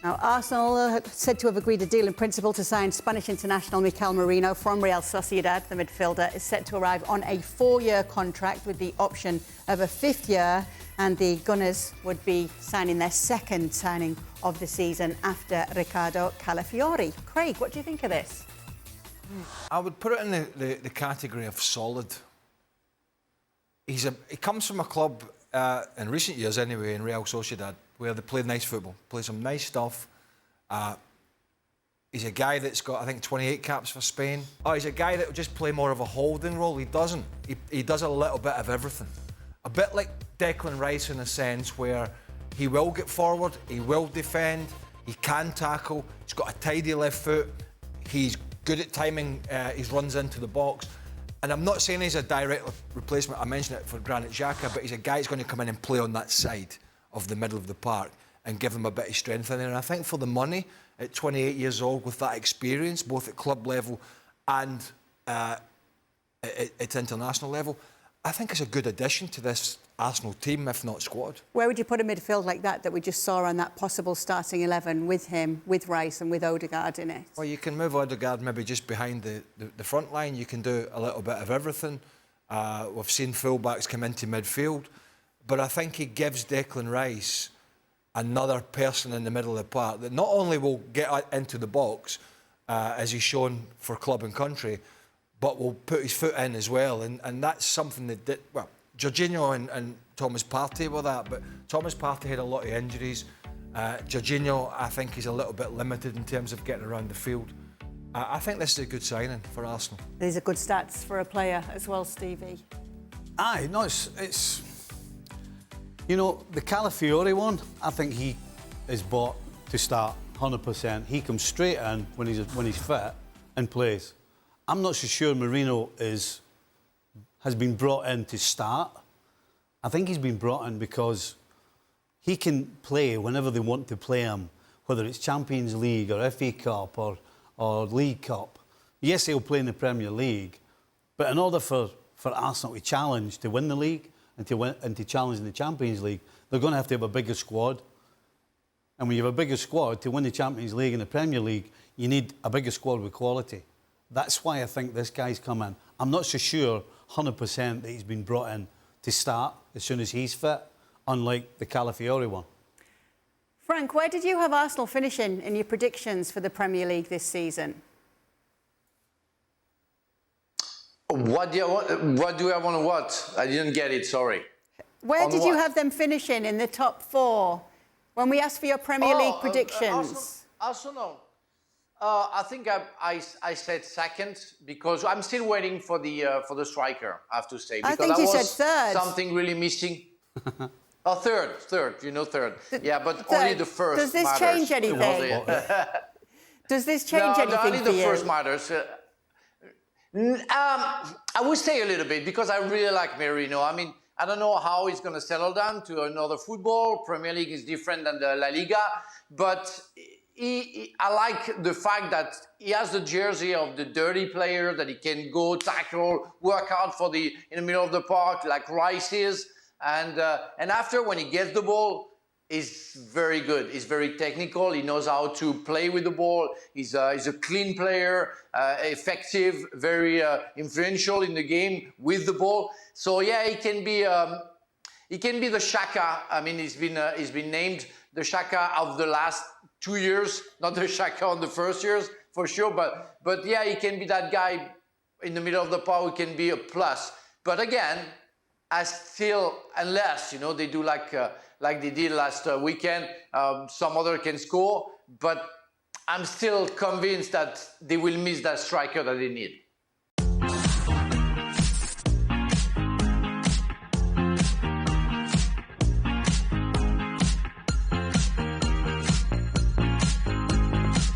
Now, Arsenal are said to have agreed a deal in principle to sign Spanish international Mikel Merino from Real Sociedad. The midfielder is set to arrive on a 4-year contract with the option of a 5th year, and the Gunners would be signing their second signing of the season after Riccardo Calafiori. Craig, what do you think of this? I would put it in the category of solid. He comes from a club, in recent years anyway, in Real Sociedad, where they play nice football, play some nice stuff. He's a guy that's got, I think, 28 caps for Spain. Oh, he's a guy that will just play more of a holding role. He doesn't. He does a little bit of everything. A bit like Declan Rice in a sense, where he will get forward, he will defend, he can tackle, he's got a tidy left foot, he's good at timing his runs into the box. And I'm not saying he's a direct replacement, I mentioned it for Granit Xhaka, but he's a guy that's going to come in and play on that side of the middle of the park and give him a bit of strength in there. And I think for the money, at 28 years old, with that experience, both at club level and at international level, I think it's a good addition to this Arsenal team, if not squad. Where would you put a midfield like that we just saw on that possible starting 11 with him, with Rice and with Odegaard in it? Well, you can move Odegaard maybe just behind the front line. You can do a little bit of everything. We've seen full-backs come into midfield. But I think he gives Declan Rice another person in the middle of the park that not only will get into the box, as he's shown for club and country, but will put his foot in as well. And that's something that, well, Jorginho and Thomas Partey were that, but Thomas Partey had a lot of injuries. Jorginho, I think, is a little bit limited in terms of getting around the field. I think this is a good signing for Arsenal. These are good stats for a player as well, Stevie. Aye, no, it's you know, the Calafiori one, I think he is bought to start 100%. He comes straight in when he's fit and plays. I'm not so sure Merino has been brought in to start. I think he's been brought in because he can play whenever they want to play him, whether it's Champions League or FA Cup or League Cup. Yes, he'll play in the Premier League, but in order for Arsenal to challenge to win the league and to challenge in the Champions League, they're going to have a bigger squad. And when you have a bigger squad, to win the Champions League and the Premier League, you need a bigger squad with quality. That's why I think this guy's come in. I'm not so sure 100% that he's been brought in to start as soon as he's fit, unlike the Calafiori one. Frank, where did you have Arsenal finishing in your predictions for the Premier League this season? What do I want to watch? I didn't get it, sorry. Where did you have them finishing in the top 4 when we asked for your Premier League predictions? Arsenal. I think I said second because I'm still waiting for the striker, I have to say. Because I think you said third. Something really missing. Oh, third, you know, third. Yeah, but third. Only the first. Does this matters. change anything? Does this change anything only for the you? first matters. I would say a little bit because I really like Merino. I mean, I don't know how he's going to settle down to another football. Premier League is different than the La Liga, but I like the fact that he has the jersey of the dirty player, that he can go tackle, work hard in the middle of the park like Rice is, and after when he gets the ball, he's very good. He's very technical. He knows how to play with the ball. He's a clean player, effective, very influential in the game with the ball. So yeah, he can be the Xhaka. I mean, he's been named the Xhaka of the last 2 years, not the Xhaka on the first years for sure. But yeah, he can be that guy in the middle of the park who can be a plus. But again, unless they do like they did last weekend, some other can score. But I'm still convinced that they will miss that striker that they need.